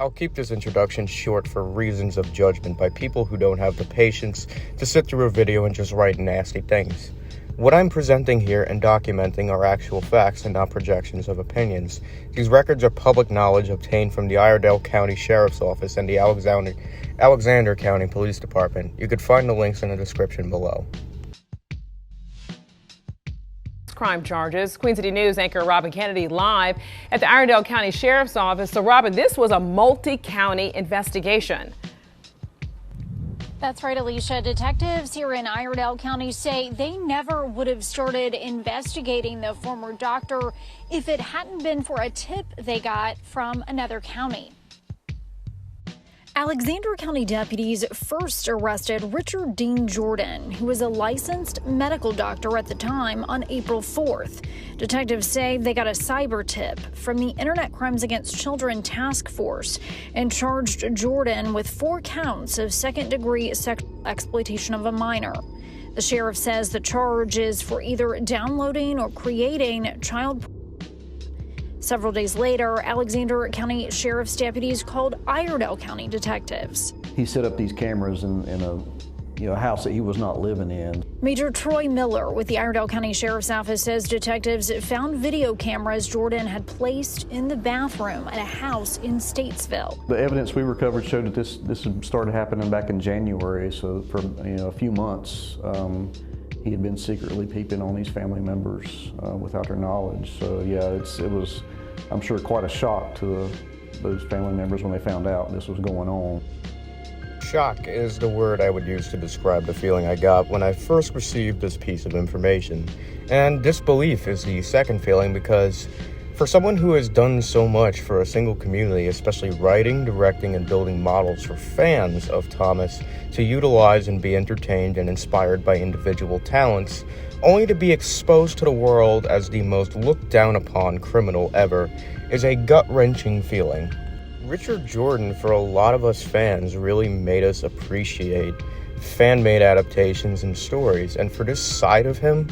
I'll keep this introduction short for reasons of judgment by people who don't have the patience to sit through a video and just write nasty things. What I'm presenting here and documenting are actual facts and not projections of opinions. These records are public knowledge obtained from the Iredell County Sheriff's Office and the Alexander County Police Department. You could find the links in the description below. Crime charges. Queen City News anchor Robin Kennedy live at the Iredell County Sheriff's Office. So Robin, this was a multi-county investigation. That's right, Alicia. Detectives here in Iredell County say they never would have started investigating the former doctor if it hadn't been for a tip they got from another county. Alexander County deputies first arrested Richard Dean Jordan, who was a licensed medical doctor at the time, on April 4th. Detectives say they got a cyber tip from the Internet Crimes Against Children Task Force and charged Jordan with 4 counts of second-degree sexual exploitation of a minor. The sheriff says the charge is for either downloading or creating child. Several days later, Alexander County Sheriff's deputies called Iredell County detectives. He set up these cameras in a house that he was not living in. Major Troy Miller with the Iredell County Sheriff's Office says detectives found video cameras Jordan had placed in the bathroom at a house in Statesville. The evidence we recovered showed that this had started happening back in January, so for a few months he had been secretly peeping on these family members without their knowledge. So yeah, it was, I'm sure, quite a shock to those family members when they found out this was going on. Shock is the word I would use to describe the feeling I got when I first received this piece of information. And disbelief is the second feeling, because for someone who has done so much for a single community, especially writing, directing, and building models for fans of Thomas to utilize and be entertained and inspired by individual talents, only to be exposed to the world as the most looked down upon criminal ever, is a gut-wrenching feeling. Richard Jordan, for a lot of us fans, really made us appreciate fan-made adaptations and stories, and for this side of him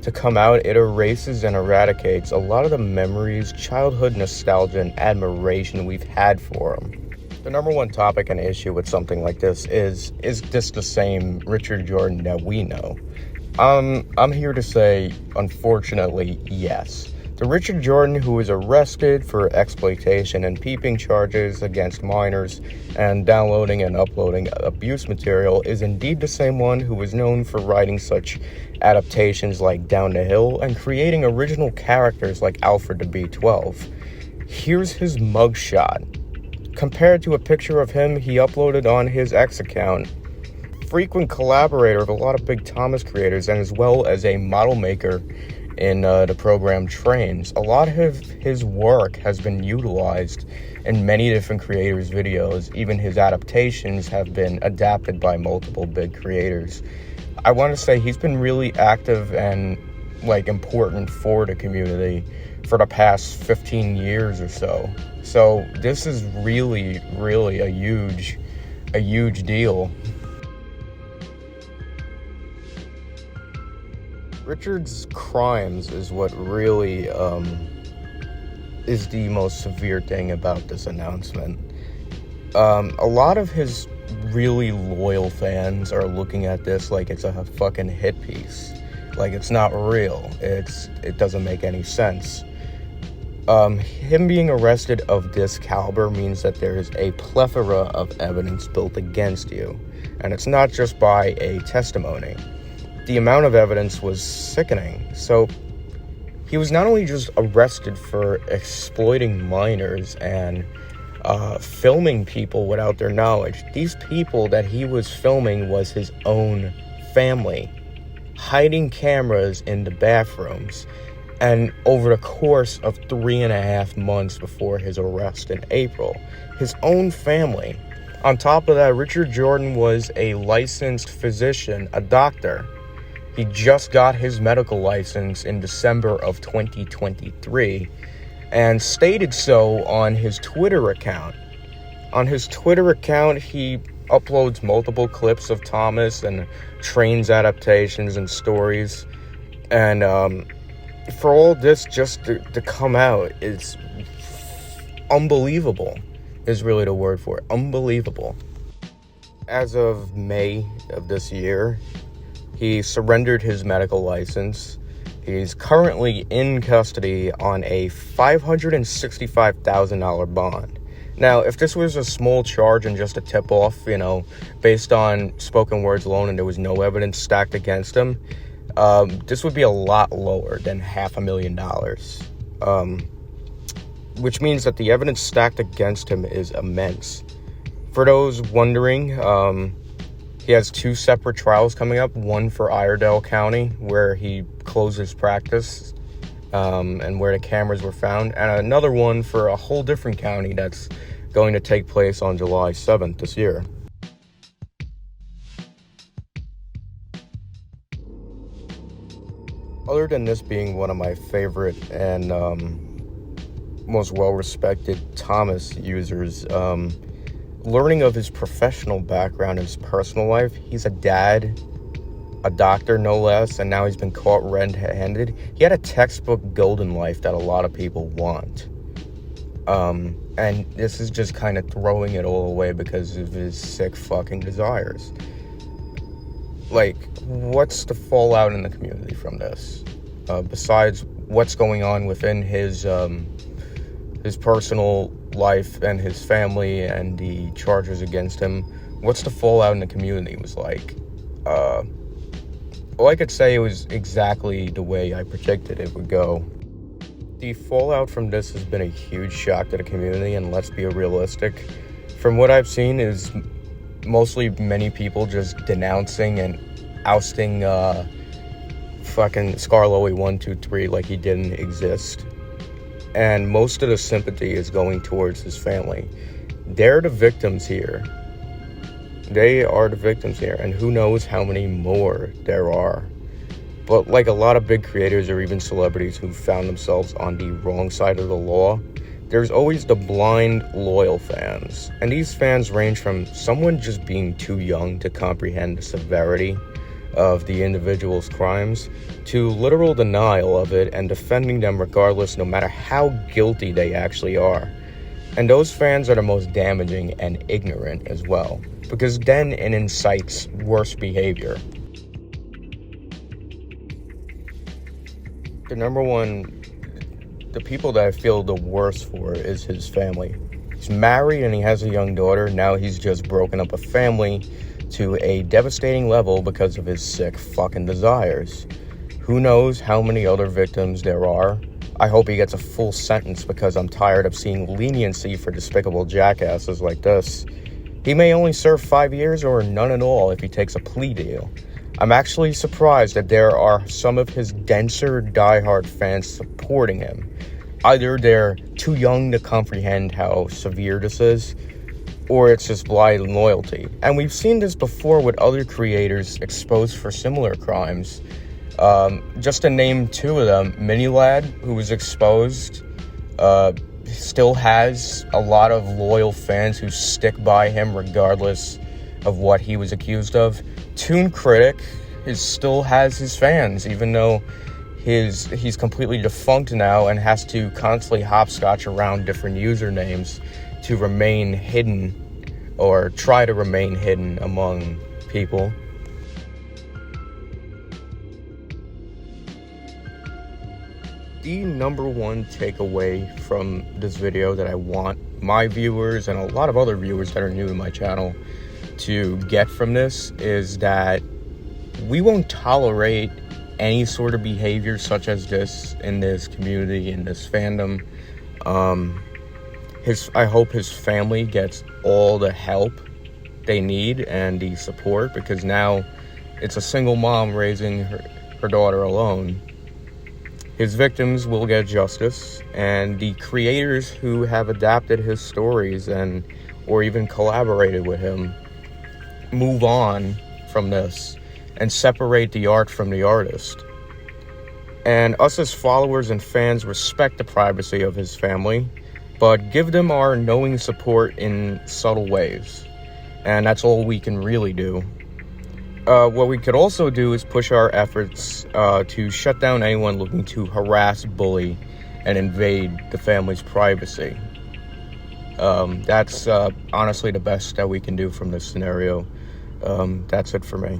to come out, it erases and eradicates a lot of the memories, childhood nostalgia, and admiration we've had for him. The number one topic and issue with something like this is this the same Richard Jordan that we know? I'm here to say, unfortunately, yes. The Richard Jordan who was arrested for exploitation and peeping charges against minors and downloading and uploading abuse material is indeed the same one who was known for writing such adaptations like Down the Hill and creating original characters like Alfred the B-12. Here's his mugshot. Compared to a picture of him he uploaded on his X account. Frequent collaborator of a lot of big Thomas creators, and as well as a model maker in the program Trains. A lot of his work has been utilized in many different creators' videos. Even his adaptations have been adapted by multiple big creators. I want to say he's been really active and important for the community for the past 15 years or so. So this is really, really a huge deal. Richard's crimes is what really is the most severe thing about this announcement. A lot of his really loyal fans are looking at this like it's a fucking hit piece. Like it's not real. It doesn't make any sense. Him being arrested of this caliber means that there is a plethora of evidence built against you. And it's not just by a testimony. The amount of evidence was sickening. So he was not only just arrested for exploiting minors and filming people without their knowledge. These people that he was filming was his own family, hiding cameras in the bathrooms. And over the course of 3.5 months before his arrest in April, his own family. On top of that, Richard Jordan was a licensed physician, a doctor. He just got his medical license in December of 2023 and stated so on his Twitter account. On his Twitter account, he uploads multiple clips of Thomas and Trains adaptations and stories. And for all this just to come out is unbelievable. is really the word for it. Unbelievable. As of May of this year, he surrendered his medical license. He's currently in custody on a $565,000 bond. Now, if this was a small charge and just a tip-off, based on spoken words alone and there was no evidence stacked against him, this would be a lot lower than $500,000. Which means that the evidence stacked against him is immense. For those wondering, he has 2 separate trials coming up, one for Iredell County, where he closed his practice, and where the cameras were found, and another one for a whole different county that's going to take place on July 7th this year. Other than this being one of my favorite and most well-respected Thomas users, learning of his professional background, his personal life, he's a dad, a doctor no less, and now he's been caught red-handed. He had a textbook golden life that a lot of people want. And this is just kind of throwing it all away because of his sick fucking desires. Like, what's the fallout in the community from this? Besides what's going on within his personal life and his family and the charges against him, what's the fallout in the community was like? Well, I could say it was exactly the way I predicted it would go. The fallout from this has been a huge shock to the community, and let's be realistic. From what I've seen is mostly many people just denouncing and ousting fucking Skarloey123 like he didn't exist. And most of the sympathy is going towards his family. They're the victims here. They are the victims here, and who knows how many more there are. But like a lot of big creators or even celebrities who found themselves on the wrong side of the law, there's always the blind, loyal fans. And these fans range from someone just being too young to comprehend the severity of the individual's crimes to literal denial of it and defending them regardless, no matter how guilty they actually are. And those fans are the most damaging and ignorant as well, because then it incites worse behavior. The people that I feel the worst for is his family. He's married and he has a young daughter. Now he's just broken up a family to a devastating level because of his sick fucking desires. Who knows how many other victims there are? I hope he gets a full sentence because I'm tired of seeing leniency for despicable jackasses like this. He may only serve 5 years or none at all if he takes a plea deal. I'm actually surprised that there are some of his denser, diehard fans supporting him. Either they're too young to comprehend how severe this is, or it's just blind loyalty. And we've seen this before with other creators exposed for similar crimes. Just to name 2 of them, Minilad, who was exposed, still has a lot of loyal fans who stick by him regardless of what he was accused of. Toon Critic still has his fans, even though he's completely defunct now and has to constantly hopscotch around different usernames to remain hidden, or try to remain hidden among people. The number one takeaway from this video that I want my viewers and a lot of other viewers that are new to my channel to get from this is that we won't tolerate any sort of behavior such as this in this community, in this fandom. I hope his family gets all the help they need and the support, because now it's a single mom raising her daughter alone. His victims will get justice, and the creators who have adapted his stories or even collaborated with him move on from this and separate the art from the artist. And us as followers and fans respect the privacy of his family, but give them our knowing support in subtle ways. And that's all we can really do. What we could also do is push our efforts to shut down anyone looking to harass, bully, and invade the family's privacy. That's honestly the best that we can do from this scenario. That's it for me.